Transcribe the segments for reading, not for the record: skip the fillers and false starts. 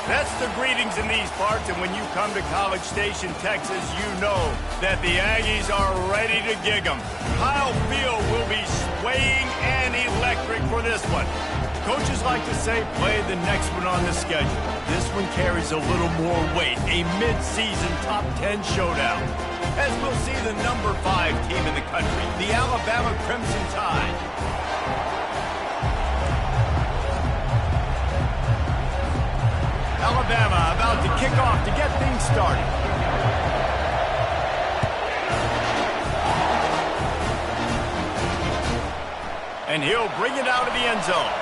That's the greetings in these parts, and when you come to College Station, Texas, you know that the Aggies are ready to gig 'em. Kyle Field will be swaying and electric for this one. Coaches like to say, play the next one on the schedule. This one carries a little more weight, a mid-season top 10 showdown. As we'll see the number 5 team in the country, the Alabama Crimson Tide. Alabama about to kick off to get things started. And he'll bring it out of the end zone.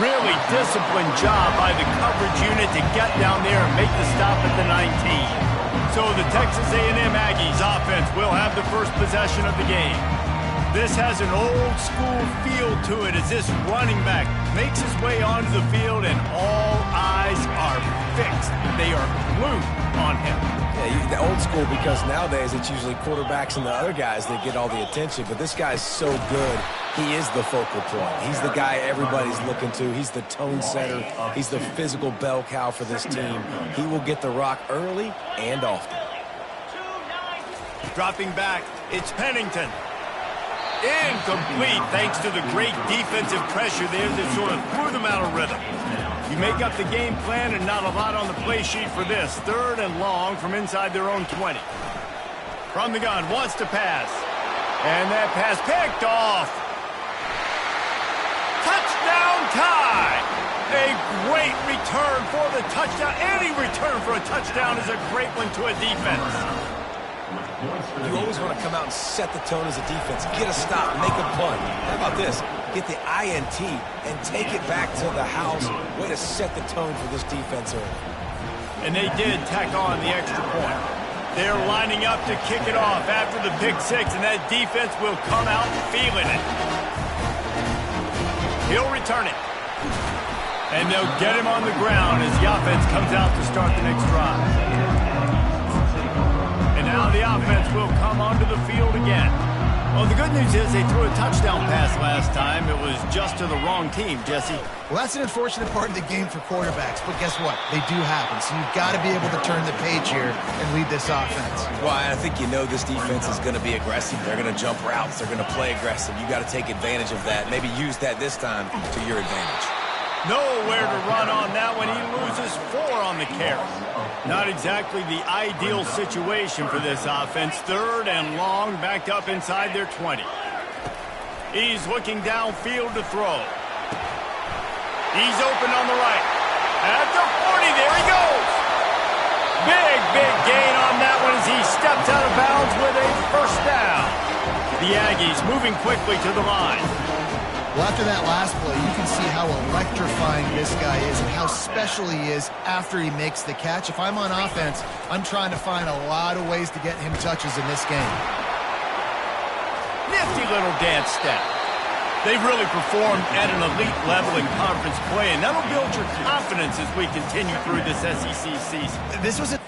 Really disciplined job by the coverage unit to get down there and make the stop at the 19. So the Texas A&M Aggies offense will have the first possession of the game. This has an old-school feel to it as this running back makes his way onto the field and all eyes are fixed. They are glued on him. Yeah, the old school because nowadays it's usually quarterbacks and the other guys that get all the attention, but this guy's so good. He is the focal point. He's the guy everybody's looking to. He's the tone setter. He's the physical bell cow for this team. He will get the rock early and often. Dropping back, it's Pennington. Incomplete thanks to the great defensive pressure there that sort of threw them out of rhythm. You make up the game plan and not a lot on the play sheet for this. 3rd and long from inside their own 20. From the gun, wants to pass. And that pass picked off. Touchdown Tide! A great return for the touchdown. Any return for a touchdown is a great one to a defense. You always want to come out and set the tone as a defense. Get a stop, make a punt. How about this? Get the INT and take it back to the house. Way to set the tone for this defense early. And they did tack on the extra point. They're lining up to kick it off after the pick 6, and that defense will come out feeling it. He'll return it. And they'll get him on the ground as the offense comes out to start the next drive. Now the offense will come onto the field again. Well, the good news is they threw a touchdown pass last time. It was just to the wrong team, Jesse. Well, that's an unfortunate part of the game for quarterbacks, but guess what? They do happen, so you've got to be able to turn the page here and lead this offense. Well, I think you know this defense is going to be aggressive. They're going to jump routes. They're going to play aggressive. You got to take advantage of that. Maybe use that this time to your advantage. Nowhere to run on that one. He loses 4 on the carry. Not exactly the ideal situation for this offense. 3rd and long, backed up inside their 20. He's looking downfield to throw. He's open on the right. At the 40, there he goes. Big gain on that one as he steps out of bounds with a first down. The Aggies moving quickly to the line. Well, after that last play, you can see how electrifying this guy is and how special he is after he makes the catch. If I'm on offense, I'm trying to find a lot of ways to get him touches in this game. Nifty little dance step. They've really performed at an elite level in conference play, and that'll build your confidence as we continue through this SEC season. This was a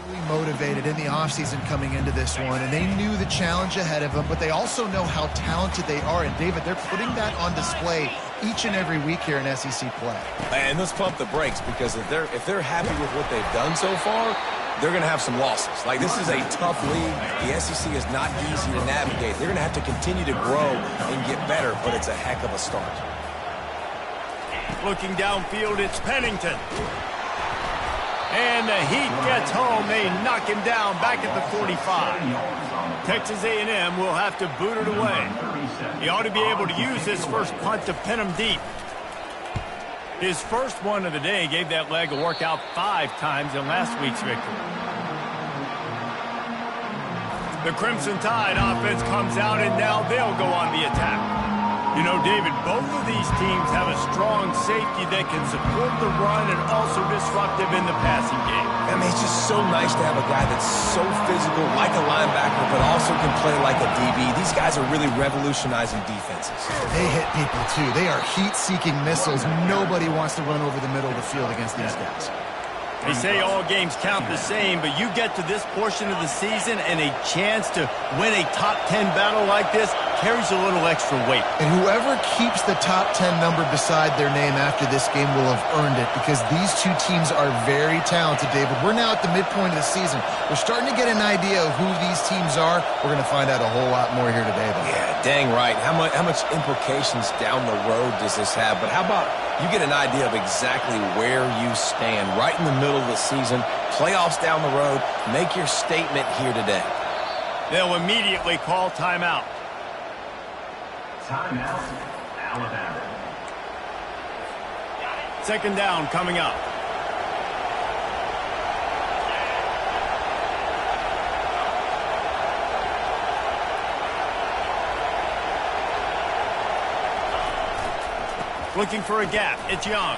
Really motivated in the offseason coming into this one, and they knew the challenge ahead of them, but they also know how talented they are. And, David, they're putting that on display each and every week here in SEC play. And let's pump the brakes, because if they're happy with what they've done so far, they're going to have some losses. Like, this is a tough league. The SEC is not easy to navigate. They're going to have to continue to grow and get better, but it's a heck of a start. Looking downfield, it's Pennington. And the Heat gets home. They knock him down back at the 45. Texas A&M will have to boot it away. He ought to be able to use this first punt to pin him deep. His first one of the day gave that leg a workout 5 times in last week's victory. The Crimson Tide offense comes out, and now they'll go on the attack. You know, David, both of these teams have a strong safety that can support the run and also disruptive in the passing game. I mean, it's just so nice to have a guy that's so physical, like a linebacker, but also can play like a DB. These guys are really revolutionizing defenses. They hit people, too. They are heat-seeking missiles. Nobody wants to run over the middle of the field against these guys. They say all games count the same, but you get to this portion of the season and a chance to win a top 10 battle like this carries a little extra weight. And whoever keeps the top 10 number beside their name after this game will have earned it, because these two teams are very talented, David. We're now at the midpoint of the season. We're starting to get an idea of who these teams are. We're going to find out a whole lot more here today, though. Yeah, dang right. How much implications down the road does this have? But how about you get an idea of exactly where you stand right in the middle of the season, playoffs down the road, make your statement here today. They'll immediately call timeout. Timeout, Alabama. Second down coming up. Looking for a gap. It's Young.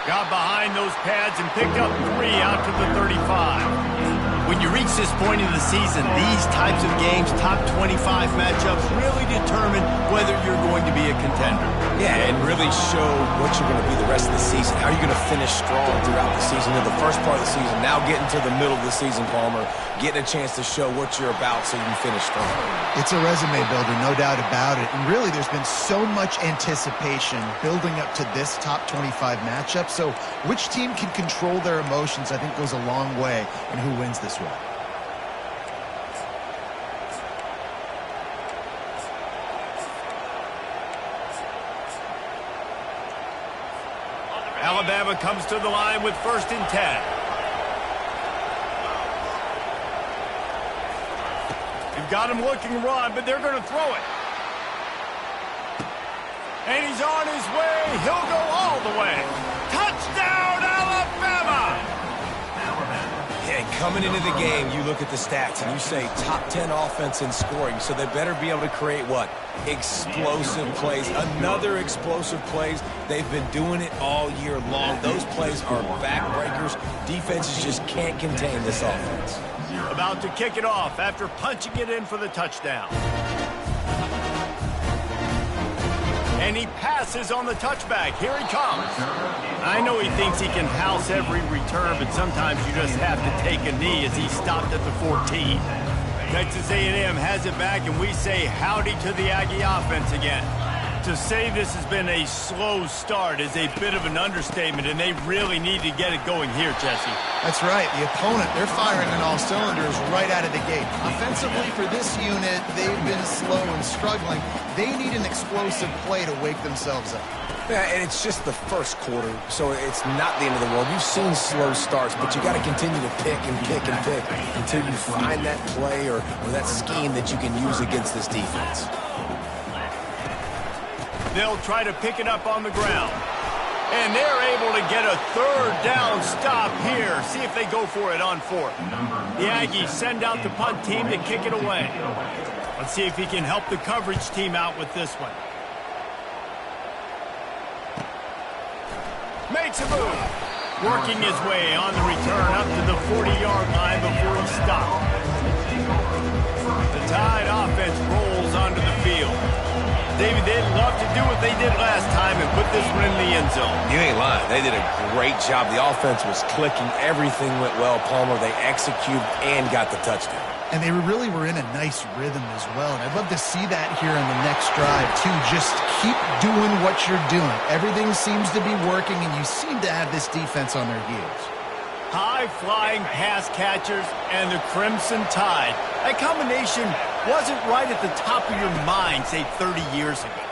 Got behind those pads and picked up 3 out to the 35. When you reach this point in the season, these types of games, top 25 matchups, really determine whether you're going to be a contender. Yeah, and really show what you're going to be the rest of the season. How are you going to finish strong throughout the season? In the first part of the season, now getting to the middle of the season, Palmer, getting a chance to show what you're about so you can finish strong. It's a resume builder, no doubt about it. And really, there's been so much anticipation building up to this top 25 matchup. So which team can control their emotions, I think, goes a long way in who wins this one. Alabama comes to the line with 1st and 10. You've got him looking run, but they're going to throw it. And he's on his way. He'll go all the way. Touchdown, Alabama! Yeah, coming into the game, you look at the stats and you say top 10 offense in scoring, so they better be able to create what? Explosive plays. Another explosive plays. They've been doing it all year long. Those plays are backbreakers. Defenses just can't contain this offense. About to kick it off after punching it in for the touchdown. And he passes on the touchback. Here he comes. I know he thinks he can house every return, but sometimes you just have to take a knee as he stopped at the 14. Texas A&M has it back, and we say howdy to the Aggie offense again. To say this has been a slow start is a bit of an understatement, and they really need to get it going here, Jesse. That's right. The opponent, they're firing on all cylinders right out of the gate. Offensively, for this unit, they've been slow and struggling. They need an explosive play to wake themselves up. Yeah, and it's just the first quarter, so it's not the end of the world. You've seen slow starts, but you got to continue to pick and pick and pick until you find that play or that scheme that you can use against this defense. They'll try to pick it up on the ground. And they're able to get a 3rd down stop here. See if they go for it on 4th. The Aggies send out the punt team to kick it away. Let's see if he can help the coverage team out with this one. Makes a move. Working his way on the return up to the 40-yard line before he stopped. The Tide offense rolls onto the field. David, they'd love to do what they did last time and put this one in the end zone. You ain't lying. They did a great job. The offense was clicking. Everything went well, Palmer. They executed and got the touchdown. And they really were in a nice rhythm as well. And I'd love to see that here in the next drive, too. Just keep doing what you're doing. Everything seems to be working, and you seem to have this defense on their heels. High-flying pass catchers and the Crimson Tide. That combination wasn't right at the top of your mind, say, 30 years ago.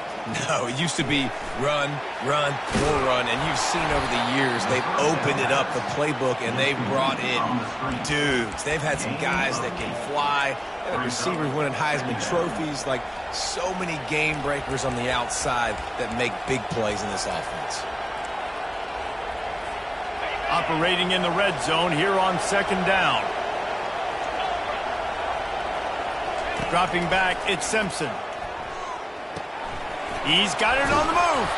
No, it used to be run, run, more run, and you've seen over the years they've opened it up, the playbook, and they've brought in dudes. They've had some guys that can fly. They have receivers winning Heisman trophies, like so many game breakers on the outside that make big plays in this offense. Operating in the red zone here on second down. Dropping back, it's Simpson. He's got it on the move.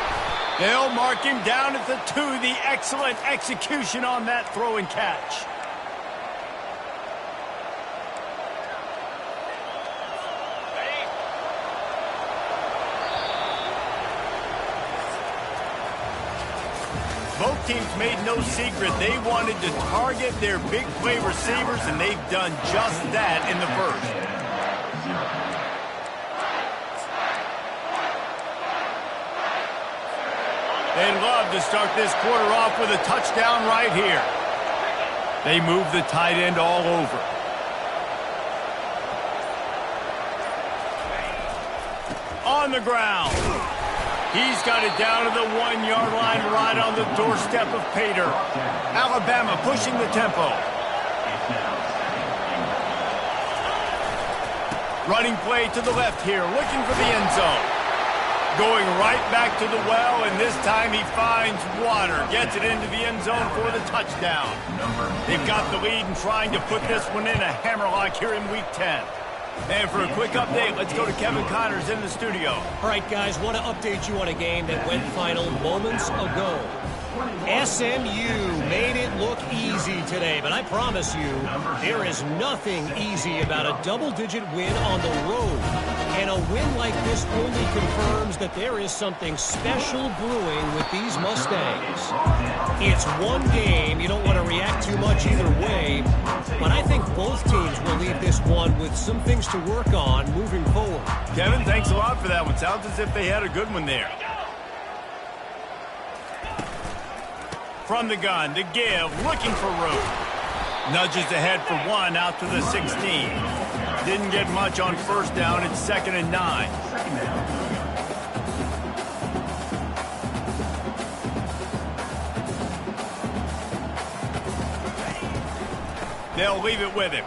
They'll mark him down at the 2. The excellent execution on that throw and catch. Both teams made no secret they wanted to target their big play receivers, and they've done just that in the first. They'd love to start this quarter off with a touchdown right here. They move the tight end all over. On the ground. He's got it down to the 1-yard line right on the doorstep of Pater. Alabama pushing the tempo. Running play to the left here, looking for the end zone. Going right back to the well, and this time he finds water. Gets it into the end zone for the touchdown. They've got the lead and trying to put this one in a hammerlock here in Week 10. And for a quick update, let's go to Kevin Connors in the studio. All right, guys, want to update you on a game that went final moments ago. SMU made it look easy today, but I promise you, there is nothing easy about a double-digit win on the road. And a win like this only confirms that there is something special brewing with these Mustangs. It's one game. You don't want to react too much either way, but I think both teams will leave this one with some things to work on moving forward. Kevin, thanks a lot for that one. Sounds as if they had a good one there. From the gun, to give, looking for room. Nudges ahead for 1 out to the 16. Didn't get much on first down. It's 2nd and 9. They'll leave it with him.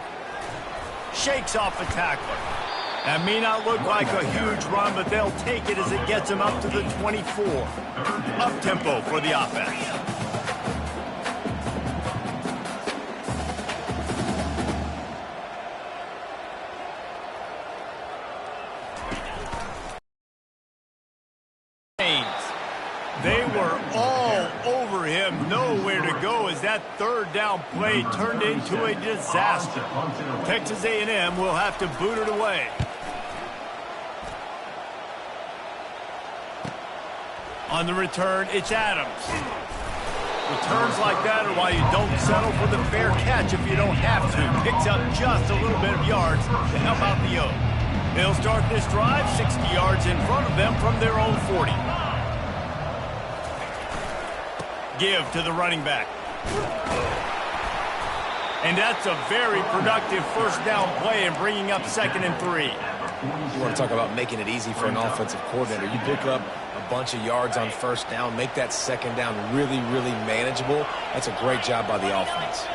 Shakes off the tackler. That may not look like a huge run, but they'll take it as it gets him up to the 24. Up-tempo for the offense. They were all over him, nowhere to go as that third down play turned into a disaster. Texas A&M will have to boot it away. On the return, it's Adams. Returns like that are why you don't settle for the fair catch if you don't have to. Picks up just a little bit of yards to help out the Oak. They'll start this drive 60 yards in front of them from their own 40. Give to the running back. And that's a very productive first down play and bringing up 2nd and 3. You want to talk about making it easy for an offensive coordinator. You pick up a bunch of yards on first down, make that second down really, really manageable. That's a great job by the offense.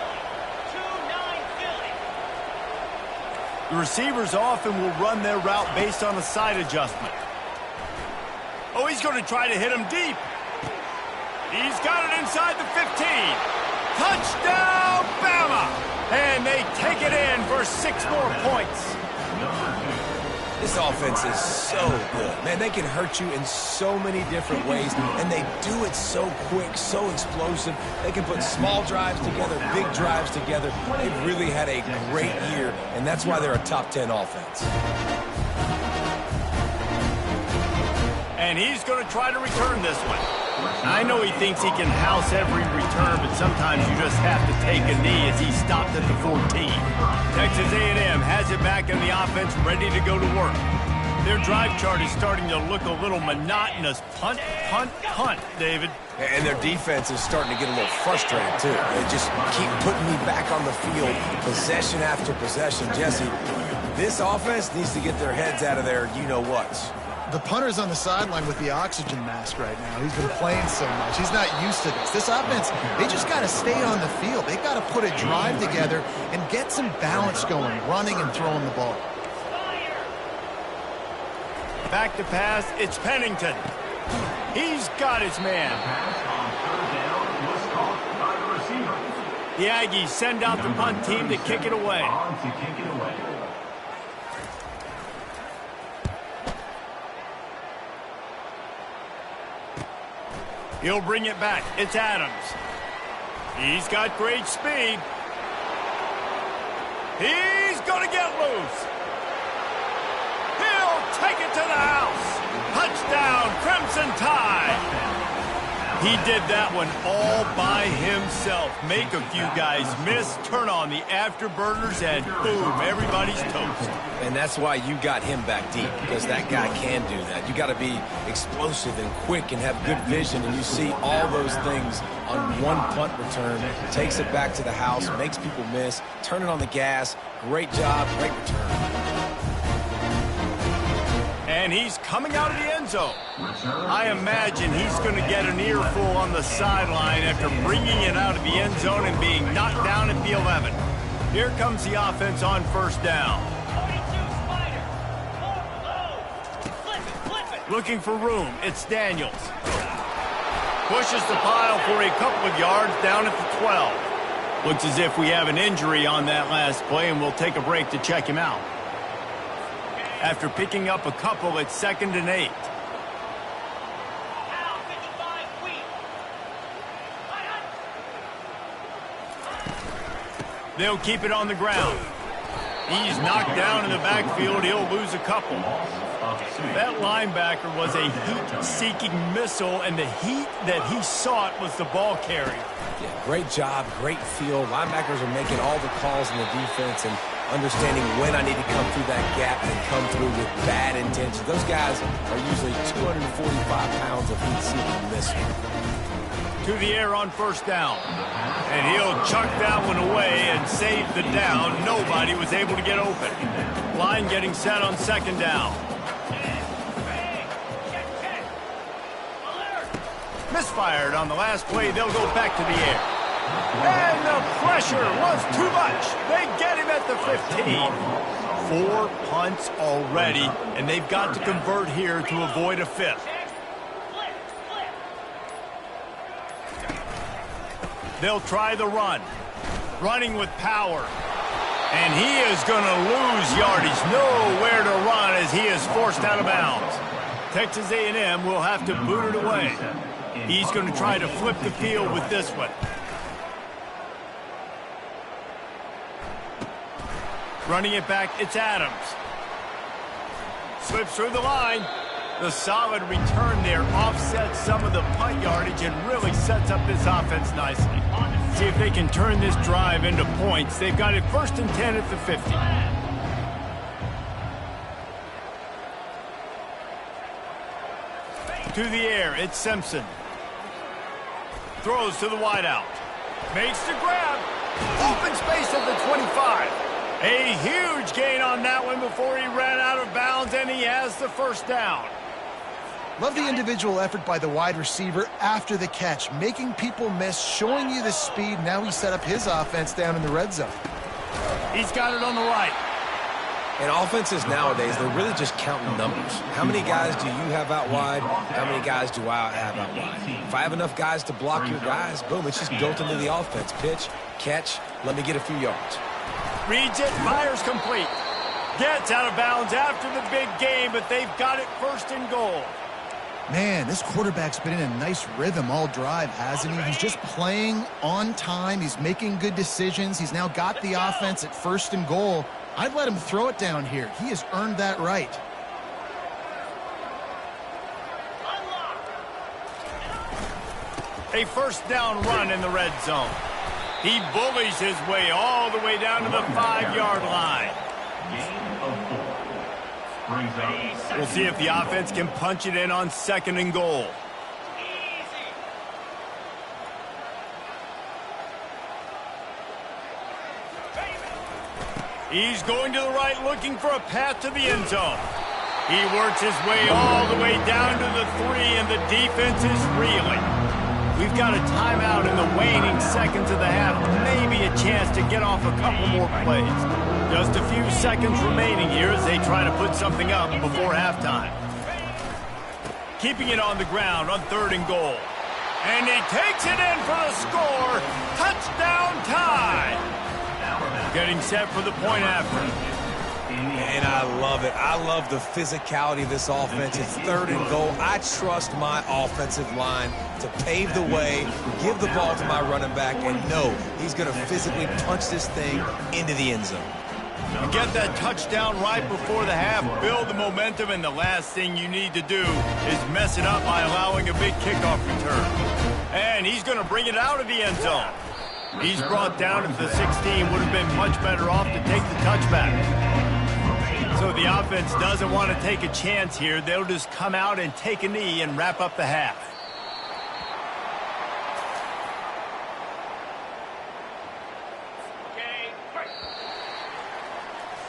The receivers often will run their route based on a side adjustment. Oh, he's going to try to hit him deep. He's got it inside the 15. Touchdown, Bama! And they take it in for 6 more points. This offense is so good. Man, they can hurt you in so many different ways, and they do it so quick, so explosive. They can put small drives together, big drives together. They've really had a great year, and that's why they're a top 10 offense. And he's going to try to return this one. I know he thinks he can house every return, but sometimes you just have to take a knee as he stopped at the 14. Texas A&M has it back in the offense, ready to go to work. Their drive chart is starting to look a little monotonous. Punt, punt, punt, David. And their defense is starting to get a little frustrated, too. They just keep putting me back on the field, possession after possession. Jesse, this offense needs to get their heads out of their you-know-whats. The punter's on the sideline with the oxygen mask right now. He's been playing so much. He's not used to this. This offense, they just got to stay on the field. They got to put a drive together and get some balance going, running and throwing the ball. Back to pass, it's Pennington. He's got his man. The Aggies send out the punt team to kick it away. He'll bring it back. It's Adams. He's got great speed. He's going to get loose. He'll take it to the house. Touchdown, Crimson Tide. He did that one all by himself. Make a few guys miss, turn on the afterburners, and boom, everybody's toast. And that's why you got him back deep, because that guy can do that. You got to be explosive and quick and have good vision, and you see all those things on one punt return. Takes it back to the house, makes people miss, turning on the gas. Great job, great return. And he's coming out of the end zone. I imagine he's going to get an earful on the sideline after bringing it out of the end zone and being knocked down at the 11. Here comes the offense on first down. Looking for room, it's Daniels. Pushes the pile for a couple of yards down at the 12. Looks as if we have an injury on that last play, and we'll take a break to check him out. After picking up a couple, it's 2nd and 8. They'll keep it on the ground. He's knocked down in the backfield. He'll lose a couple. That linebacker was a heat-seeking missile, and the heat that he sought was the ball carrier. Yeah, great job, great feel. Linebackers are making all the calls in the defense and understanding when I need to come through that gap and come through with bad intentions. Those guys are usually 245 pounds of heat-seeking missile. To the air on first down. And he'll chuck that one away and save the down. Nobody was able to get open. Line getting set on 2nd down. Misfired on the last play. They'll go back to the air. And the pressure was too much. They get him at the 15. 4 punts already, and they've got to convert here to avoid a 5th. They'll try the run. Running with power. And he is going to lose yardage. Nowhere to run as he is forced out of bounds. Texas A&M will have to boot it away. He's going to try to flip the field with this one. Running it back, it's Adams. Slips through the line. The solid return there offsets some of the punt yardage and really sets up this offense nicely. See if they can turn this drive into points. They've got it 1st and 10 at the 50. To the air, it's Simpson. Throws to the wideout. Makes the grab. Open space at the 25. A huge gain on that one before he ran out of bounds, and he has the 1st down. Love the individual effort by the wide receiver after the catch, making people miss, showing you the speed. Now he set up his offense down in the red zone. He's got it on the right. And offenses nowadays, they're really just counting numbers. How many guys do you have out wide? How many guys do I have out wide? If I have enough guys to block your guys, boom, it's just built into the offense. Pitch, catch, let me get a few yards. Reads it, fires complete. Gets out of bounds after the big game, but they've got it 1st and goal. Man, this quarterback's been in a nice rhythm all drive, hasn't he? He's just playing on time. He's making good decisions. He's now got the offense at 1st and goal. I'd let him throw it down here. He has earned that right. A first down run in the red zone. He bullies his way all the way down to the 5-yard line. We'll see if the offense can punch it in on 2nd and goal. He's going to the right, looking for a path to the end zone. He works his way all the way down to the 3, and the defense is reeling. We've got a timeout in the waning seconds of the half. Maybe a chance to get off a couple more plays. Just a few seconds remaining here as they try to put something up before halftime. Keeping it on the ground on 3rd and goal. And he takes it in for the score. Touchdown tie. Getting set for the point after. And I love it. I love the physicality of this offense. It's 3rd and goal. I trust my offensive line to pave the way, give the ball to my running back, and know he's going to physically punch this thing into the end zone. You get that touchdown right before the half, build the momentum, and the last thing you need to do is mess it up by allowing a big kickoff return. And he's going to bring it out of the end zone. He's brought down at the 16, would have been much better off to take the touchback. So the offense doesn't want to take a chance here. They'll just come out and take a knee and wrap up the half.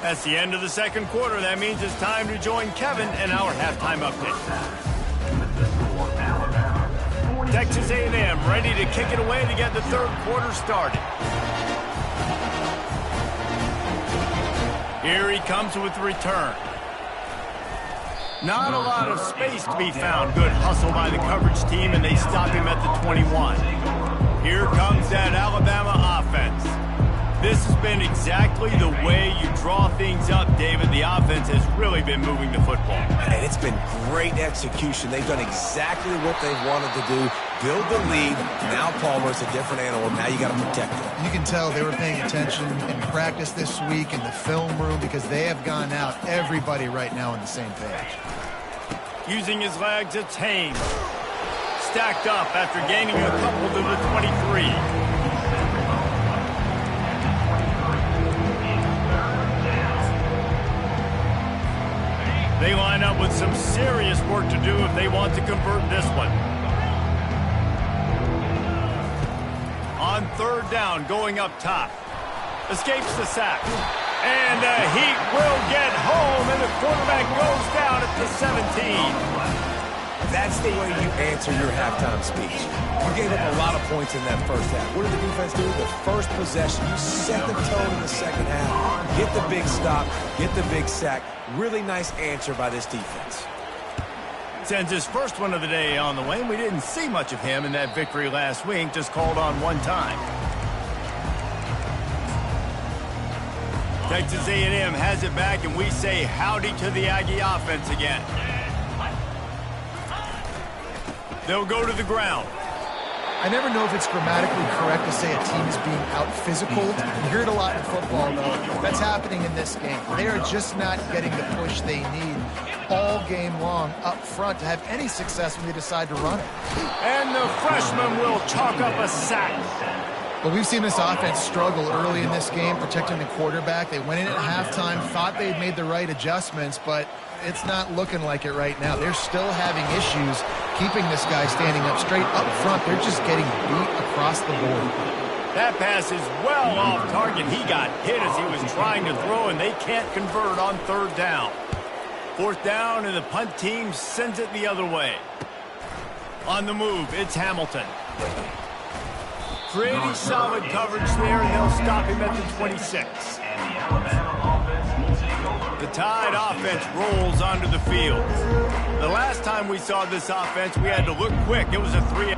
That's the end of the 2nd quarter. That means it's time to join Kevin in our halftime update. Texas A&M ready to kick it away to get the 3rd quarter started. Here he comes with the return. Not a lot of space to be found. Good hustle by the coverage team, and they stop him at the 21. Here comes that Alabama offense. This has been exactly the way you draw things up, David. The offense has really been moving the football. And it's been great execution. They've done exactly what they've wanted to do. Build the lead. Now Palmer's a different animal. Now you got to protect it. You can tell they were paying attention in practice this week in the film room because they have gone out, everybody right now on the same page. Using his legs, it's Haynes. Stacked up after gaining a couple to the 23. They line up with some serious work to do if they want to convert this one. On 3rd down, going up top. Escapes the sack. And the Heat will get home, and the quarterback goes down at the 17. That's the way you answer your halftime speech. You gave up a lot of points in that first half. What did the defense do? The first possession, you set the tone in the 2nd half. Get the big stop, get the big sack. Really nice answer by this defense. Sends his first one of the day on the way. We didn't see much of him in that victory last week, just called on one time. Texas A&M has it back, and we say howdy to the Aggie offense again. They'll go to the ground. I never know if it's grammatically correct to say a team is being out-physical. You hear it a lot in football, though. That's happening in this game. They are just not getting the push they need all game long up front to have any success when they decide to run it. And the freshman will chalk up a sack. But we've seen this offense struggle early in this game, protecting the quarterback. They went in at halftime, thought they'd made the right adjustments, but it's not looking like it right now. They're still having issues keeping this guy standing up straight up front. They're just getting beat across the board. That pass is well off target. He got hit as he was trying to throw, and they can't convert on 3rd down. 4th down, and the punt team sends it the other way. On the move, it's Hamilton. Pretty solid coverage there, and they'll stop him at the 26. The Tide offense rolls onto the field. The last time we saw this offense, we had to look quick. It was a 3.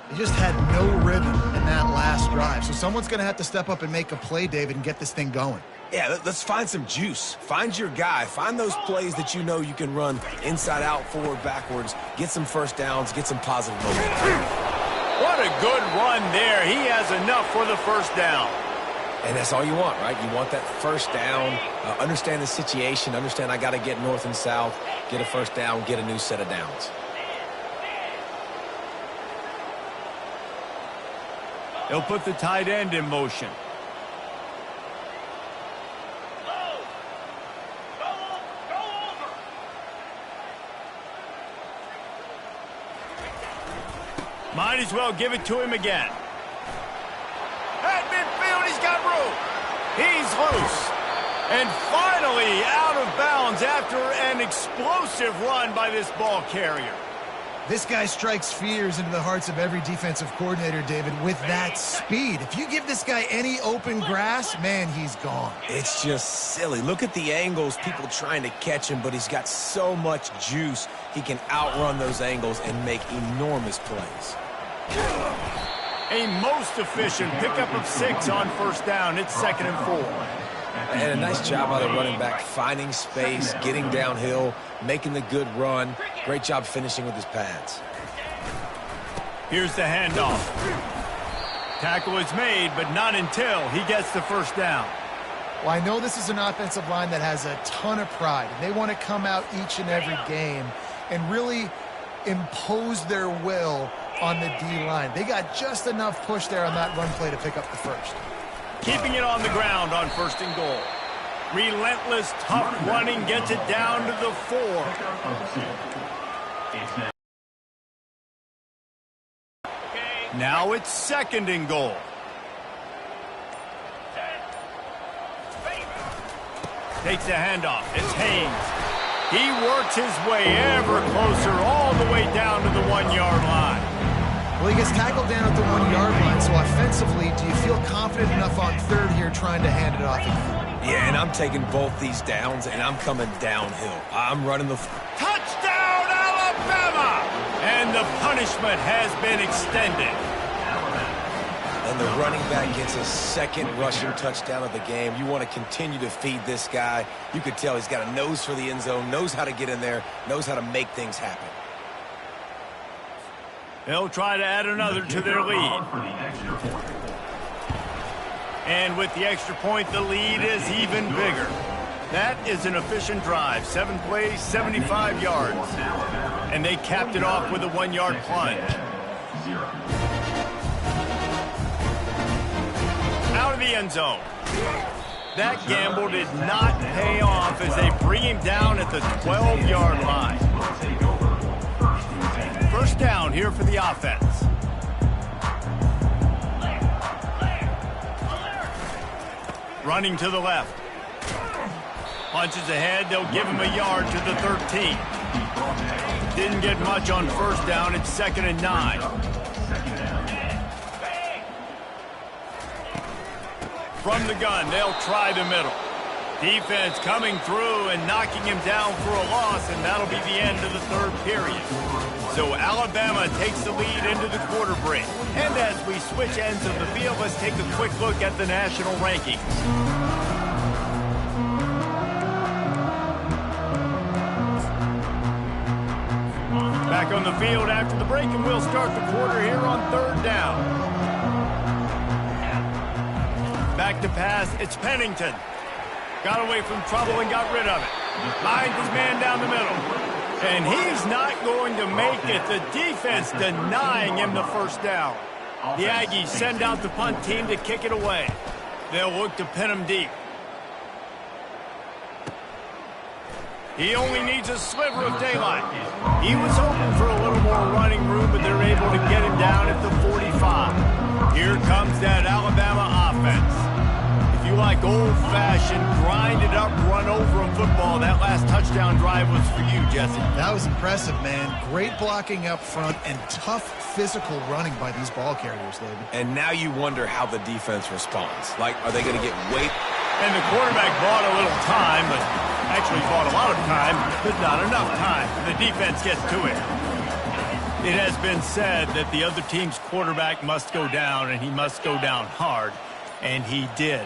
He just had no rhythm in that last drive. So someone's going to have to step up and make a play, David, and get this thing going. Yeah, let's find some juice. Find your guy. Find those plays that you know you can run inside out, forward, backwards. Get some first downs. Get some positive momentum. What a good run there. He has enough for the first down. And that's all you want, right? You want that first down. Understand the situation. Understand I got to get north and south, get a first down, get a new set of downs. They'll put the tight end in motion. Might as well give it to him again. At midfield, he's got room. He's loose. And finally out of bounds after an explosive run by this ball carrier. This guy strikes fears into the hearts of every defensive coordinator, David, with that speed. If you give this guy any open grass, man, he's gone. It's just silly. Look at the angles, people trying to catch him, but he's got so much juice. He can outrun those angles and make enormous plays. A most efficient pickup of 6 on first down. It's 2nd and 4. And a nice job by the running back, finding space, getting downhill, making the good run. Great job finishing with his pads. Here's the handoff. Tackle is made, but not until he gets the first down. Well, I know this is an offensive line that has a ton of pride. They want to come out each and every game and really impose their will on the D-line. They got just enough push there on that run play to pick up the first. Keeping it on the ground on 1st and goal. Relentless, tough running gets it down to the 4. Now it's 2nd and goal. Takes the handoff. It's Haynes. He works his way ever closer all the way down to the 1-yard line. Well, he gets tackled down at the 1-yard line, so offensively, do you feel confident enough on 3rd here trying to hand it off again? Yeah, and I'm taking both these downs, and I'm coming downhill. I'm running the... Touchdown, Alabama! And the punishment has been extended. And the running back gets his 2nd rushing touchdown of the game. You want to continue to feed this guy. You could tell he's got a nose for the end zone, knows how to get in there, knows how to make things happen. They'll try to add another to their lead. And with the extra point, the lead is even bigger. That is an efficient drive. 7 plays, 75 yards. And they capped it off with a 1-yard plunge. Out of the end zone. That gamble did not pay off as they bring him down at the 12-yard line. First down here for the offense. Running to the left. Punches ahead. They'll give him a yard to the 13. Didn't get much on first down. It's 2nd and 9. From the gun, they'll try the middle. Defense coming through and knocking him down for a loss, and that'll be the end of the 3rd period. So Alabama takes the lead into the quarter break. And as we switch ends of the field, let's take a quick look at the national rankings. Back on the field after the break, and we'll start the quarter here on 3rd down. Back to pass, it's Pennington. Got away from trouble and got rid of it. Finds his man down the middle. And he's not going to make it. The defense denying him the first down. The Aggies send out the punt team to kick it away. They'll look to pin him deep. He only needs a sliver of daylight. He was hoping for a little more running room, but they're able to get him down at the 45. Here comes that Alabama offense. If you like old-fashioned, grind-it-up, run-over-'em football, that last touchdown drive was for you, Jesse. That was impressive, man. Great blocking up front and tough physical running by these ball carriers, David. And now you wonder how the defense responds. Like, are they going to get weight? And the quarterback bought a little time, but actually bought a lot of time, but not enough time. The defense gets to it. It has been said that the other team's quarterback must go down, and he must go down hard, and he did.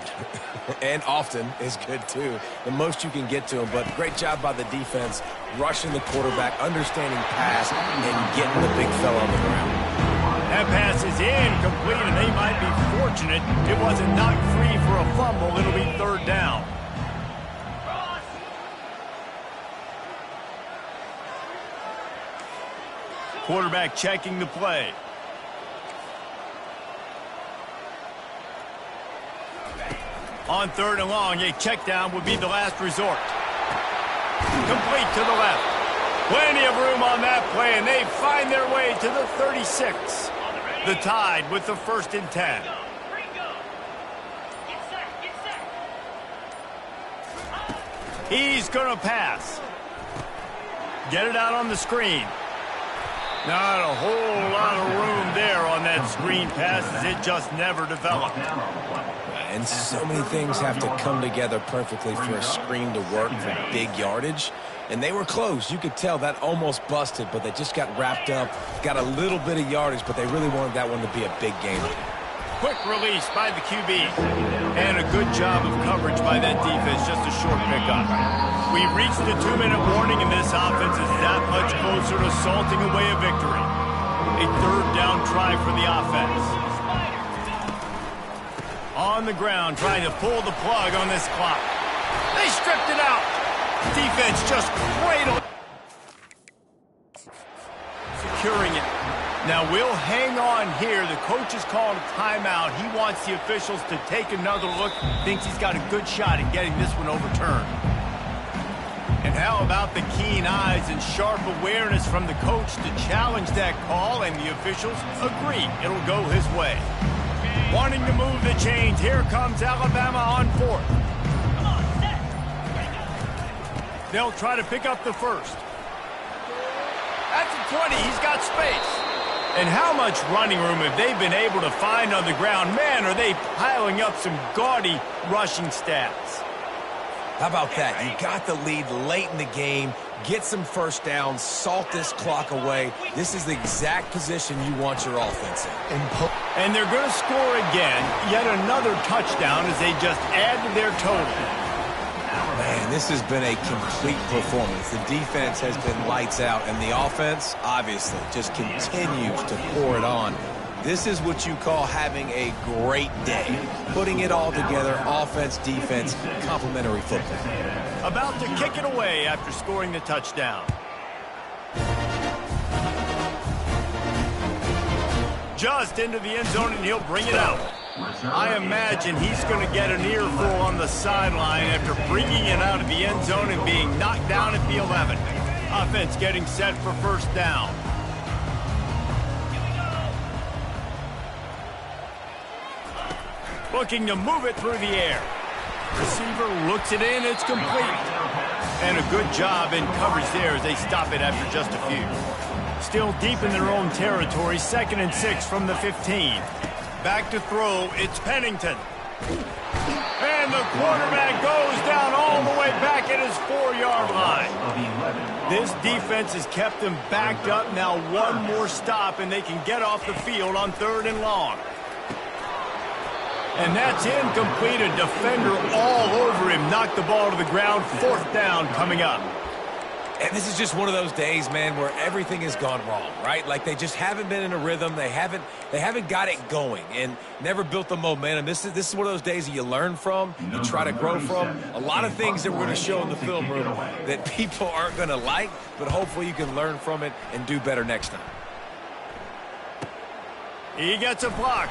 And often is good, too. The most you can get to him, but great job by the defense, rushing the quarterback, understanding pass, and getting the big fella on the ground. That pass is incomplete, and they might be fortunate it wasn't knocked free for a fumble. It'll be third down. Quarterback checking the play. On third and long, a check down would be the last resort. Complete to the left. Plenty of room on that play, and they find their way to the 36. The Tide with the 1st and 10. He's going to pass. Get it out on the screen. Not a whole lot of room there on that screen pass, as it just never developed. And so many things have to come together perfectly for a screen to work for big yardage. And they were close. You could tell that almost busted, but they just got wrapped up, got a little bit of yardage, but they really wanted that one to be a big game. Quick release by the QB. And a good job of coverage by that defense, just a short pickup. We've reached the 2-minute warning, and this offense is that much closer to salting away a victory. A third down try for the offense. On the ground, trying to pull the plug on this clock. They stripped it out. Defense just cradled. Securing it. Now we'll hang on here. The coach is calling a timeout. He wants the officials to take another look. Thinks he's got a good shot at getting this one overturned. And how about the keen eyes and sharp awareness from the coach to challenge that call, and the officials agree it'll go his way. Wanting to move the chains, here comes Alabama on 4th. They'll try to pick up the first. At the 20, he's got space. And how much running room have they been able to find on the ground? Man, are they piling up some gaudy rushing stats. How about that? You got the lead late in the game, get some first downs, salt this clock away. This is the exact position you want your offense in. And they're going to score again, yet another touchdown as they just add to their total. Man, this has been a complete performance. The defense has been lights out, and the offense, obviously, just continues to pour it on. This is what you call having a great day. Putting it all together, offense, defense, complementary football. About to kick it away after scoring the touchdown. Just into the end zone, and he'll bring it out. I imagine he's going to get an earful on the sideline after bringing it out of the end zone and being knocked down at the 11. Offense getting set for first down. Looking to move it through the air. Receiver looks it in, it's complete. And a good job in coverage there as they stop it after just a few. Still deep in their own territory, 2nd and 6 from the 15. Back to throw, it's Pennington. And the quarterback goes down all the way back at his 4-yard line. This defense has kept them backed up. Now one more stop, and they can get off the field on 3rd and long. And that's incomplete. A defender all over him. Knocked the ball to the ground. 4th down coming up. And this is just one of those days, man, where everything has gone wrong, right? Like they just haven't been in a rhythm. They haven't got it going and never built the momentum. This is one of those days that you learn from, you try to grow from. A lot of things that we're going to show in the film room that people aren't going to like, but hopefully you can learn from it and do better next time. He gets a block.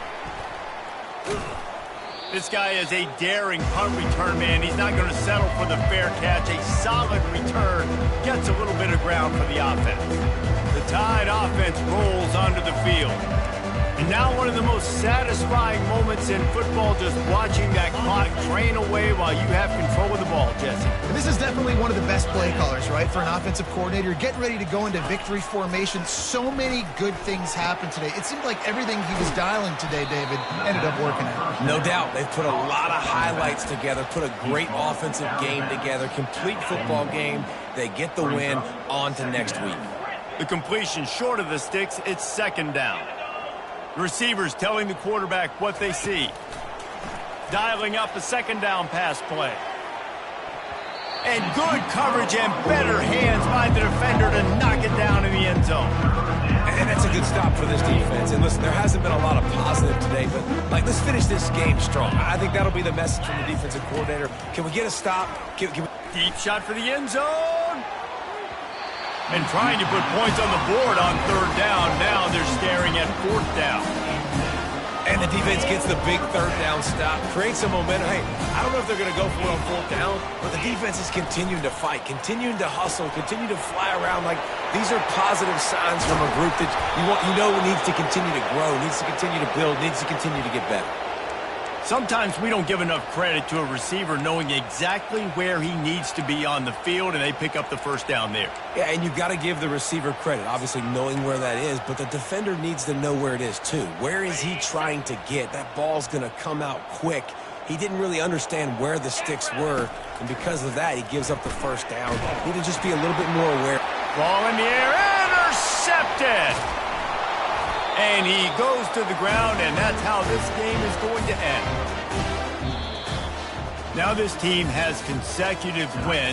This guy is a daring punt return man. He's not going to settle for the fair catch. A solid return. Gets a little bit of ground for the offense. The Tide offense rolls onto the field. And now one of the most satisfying moments in football, just watching that clock drain away while you have control of the ball, Jesse. And this is definitely one of the best play callers, right, for an offensive coordinator. You're getting ready to go into victory formation. So many good things happened today. It seemed like everything he was dialing today, David, ended up working out. No doubt. They've put a lot of highlights together, put a great offensive game together, complete football game. They get the win. On to next week. The completion short of the sticks, it's second down. The receivers telling the quarterback what they see. Dialing up a second down pass play. And good coverage and better hands by the defender to knock it down in the end zone. And that's a good stop for this defense. And listen, there hasn't been a lot of positive today, but let's finish this game strong. I think that'll be the message from the defensive coordinator. Can we get a stop? Can we... Deep shot for the end zone. And trying to put points on the board on third down. Now they're staring at fourth down. And the defense gets the big third down stop, creates some momentum. Hey, I don't know if they're going to go for it on fourth down, but the defense is continuing to fight, continuing to hustle, continue to fly around. Like, these are positive signs from a group that needs to continue to grow, needs to continue to build, needs to continue to get better. Sometimes we don't give enough credit to a receiver knowing exactly where he needs to be on the field, and they pick up the first down there. Yeah, and you've got to give the receiver credit, obviously knowing where that is, but the defender needs to know where it is too. Where is he trying to get? That ball's going to come out quick. He didn't really understand where the sticks were, and because of that, he gives up the first down. He need to just be a little bit more aware. Ball in the air, intercepted! And he goes to the ground, and that's how this game is going to end. Now this team has consecutive wins.